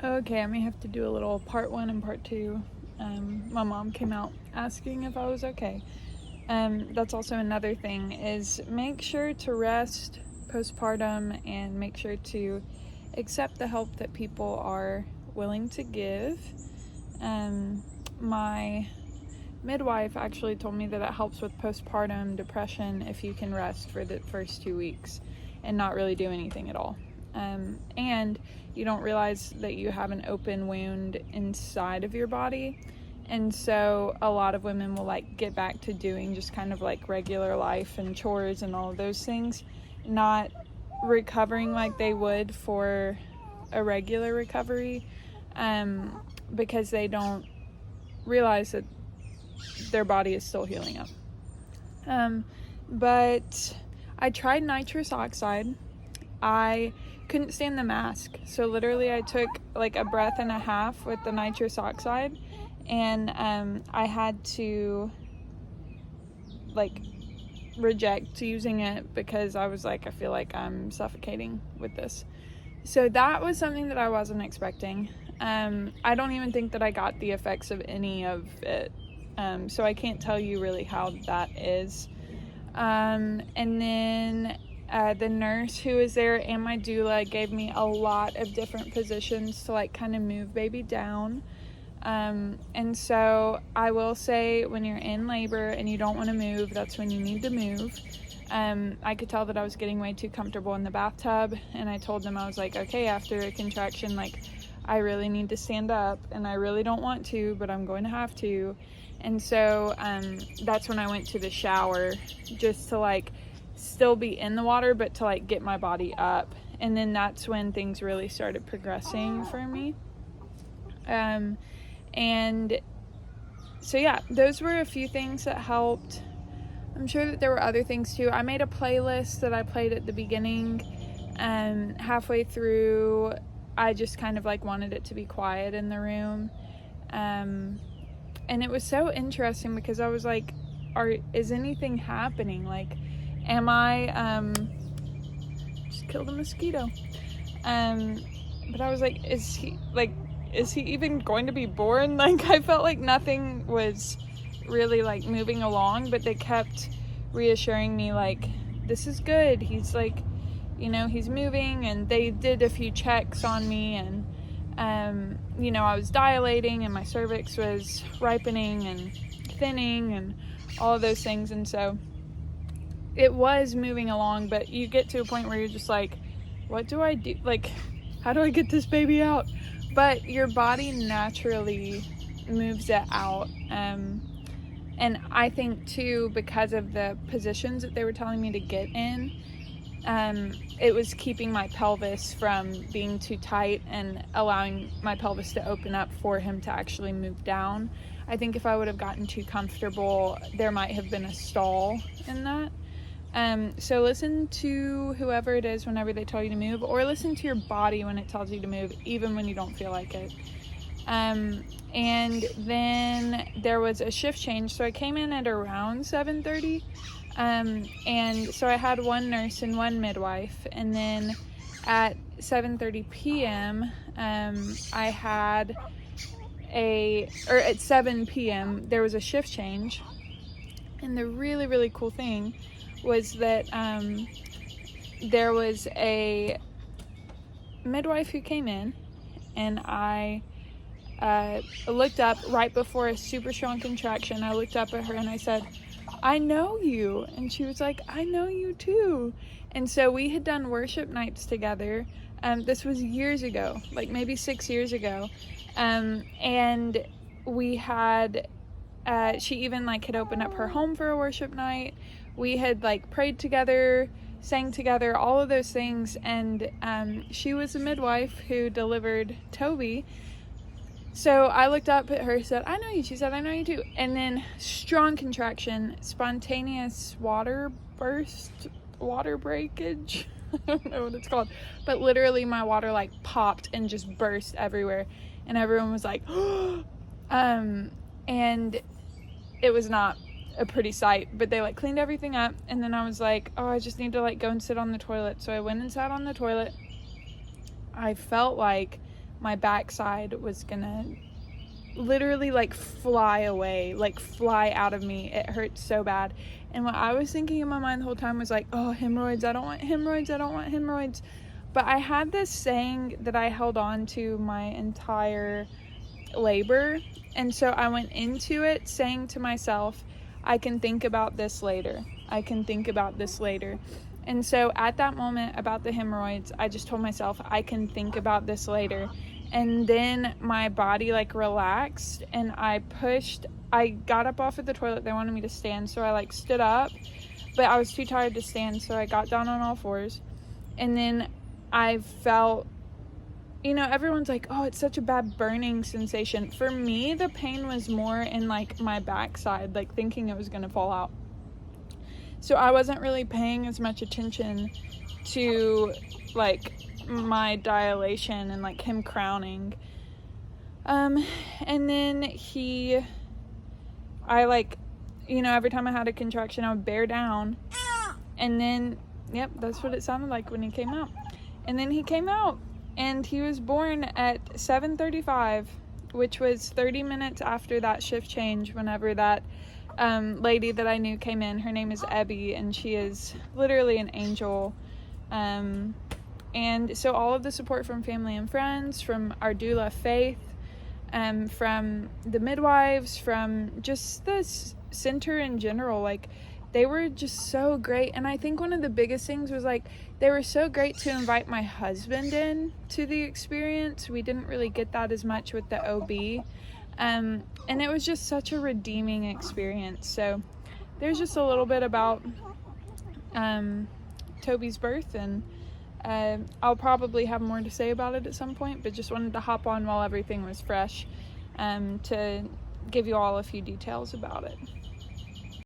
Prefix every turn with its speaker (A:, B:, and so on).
A: Okay, I may have to do a little part 1 and part 2. My mom came out asking if I was okay. That's also another thing, is make sure to rest postpartum and make sure to accept the help that people are willing to give. My midwife actually told me that it helps with postpartum depression if you can rest for the first 2 weeks and not really do anything at all. And you don't realize that you have an open wound inside of your body. And so a lot of women will get back to doing just kind of regular life and chores and all of those things, not recovering like they would for a regular recovery, because they don't realize that their body is still healing up. But I tried nitrous oxide. I couldn't stand the mask, so literally I took a breath and a half with the nitrous oxide, and I had to reject using it because I was I feel like I'm suffocating with this. So that was something that I wasn't expecting. I don't even think that I got the effects of any of it, so I can't tell you really how that is. And then the nurse who was there and my doula gave me a lot of different positions to kind of move baby down. And so I will say, when you're in labor and you don't want to move, that's when you need to move. I could tell that I was getting way too comfortable in the bathtub, and I told them, I was like, okay, after a contraction, I really need to stand up, and I really don't want to, but I'm going to have to. And so that's when I went to the shower, just to still be in the water, but to get my body up. And then that's when things really started progressing for me. And so yeah, those were a few things that helped. I'm sure that there were other things too. I made a playlist that I played at the beginning, and halfway through I just kind of wanted it to be quiet in the room. And it was so interesting because I was like, is anything happening? Am I, just killed a mosquito. But I was like, is he even going to be born? I felt like nothing was really moving along, but they kept reassuring me this is good. He's he's moving, and they did a few checks on me, and I was dilating and my cervix was ripening and thinning and all of those things. And so it was moving along, but you get to a point where you're just what do I do? How do I get this baby out? But your body naturally moves it out. And I think too, because of the positions that they were telling me to get in, it was keeping my pelvis from being too tight and allowing my pelvis to open up for him to actually move down. I think if I would have gotten too comfortable, there might have been a stall in that. So listen to whoever it is whenever they tell you to move, or listen to your body when it tells you to move, even when you don't feel like it. And then there was a shift change, so I came in at around 7:30, and so I had one nurse and one midwife, and then at 7:30 p.m. I had at 7 p.m. there was a shift change. And the really, really cool thing was that there was a midwife who came in, and I looked up right before a super strong contraction. I looked up at her and I said, I know you. And she was like, I know you too. And so we had done worship nights together. This was years ago, maybe 6 years ago. And we had, she even had opened up her home for a worship night. We had prayed together, sang together, all of those things. And she was a midwife who delivered Toby. So I looked up at her, said, I know you. She said, I know you too. And then strong contraction, spontaneous water breakage. I don't know what it's called. But literally my water popped and just burst everywhere. And everyone was like, and it was not a pretty sight, but they cleaned everything up. And then I was like, oh, I just need to go and sit on the toilet. So I went and sat on the toilet. I felt like my backside was gonna literally like fly away, like fly out of me. It hurt so bad. And what I was thinking in my mind the whole time was like, oh, hemorrhoids, I don't want hemorrhoids, I don't want hemorrhoids. But I had this saying that I held on to my entire labor, and so I went into it saying to myself, I can think about this later, I can think about this later. And so at that moment about the hemorrhoids, I just told myself, I can think about this later. And then my body like relaxed, and I got up off of the toilet. They wanted me to stand, so I like stood up, but I was too tired to stand, so I got down on all fours. And then I felt, everyone's like, oh, it's such a bad burning sensation. For me, the pain was more in like my backside, like thinking it was gonna fall out. So I wasn't really paying as much attention to like my dilation and like him crowning. And then every time I had a contraction, I would bear down, and then, yep, that's what it sounded like when he came out. And then he came out, and he was born at 7:35, which was 30 minutes after that shift change, whenever that lady that I knew came in. Her name is Ebby, and she is literally an angel. And so all of the support from family and friends, from our doula Faith, from the midwives, from just the center in general, like, they were just so great. And I think one of the biggest things was like, they were so great to invite my husband in to the experience. We didn't really get that as much with the OB. And it was just such a redeeming experience. So there's just a little bit about Toby's birth, and I'll probably have more to say about it at some point, but just wanted to hop on while everything was fresh to give you all a few details about it.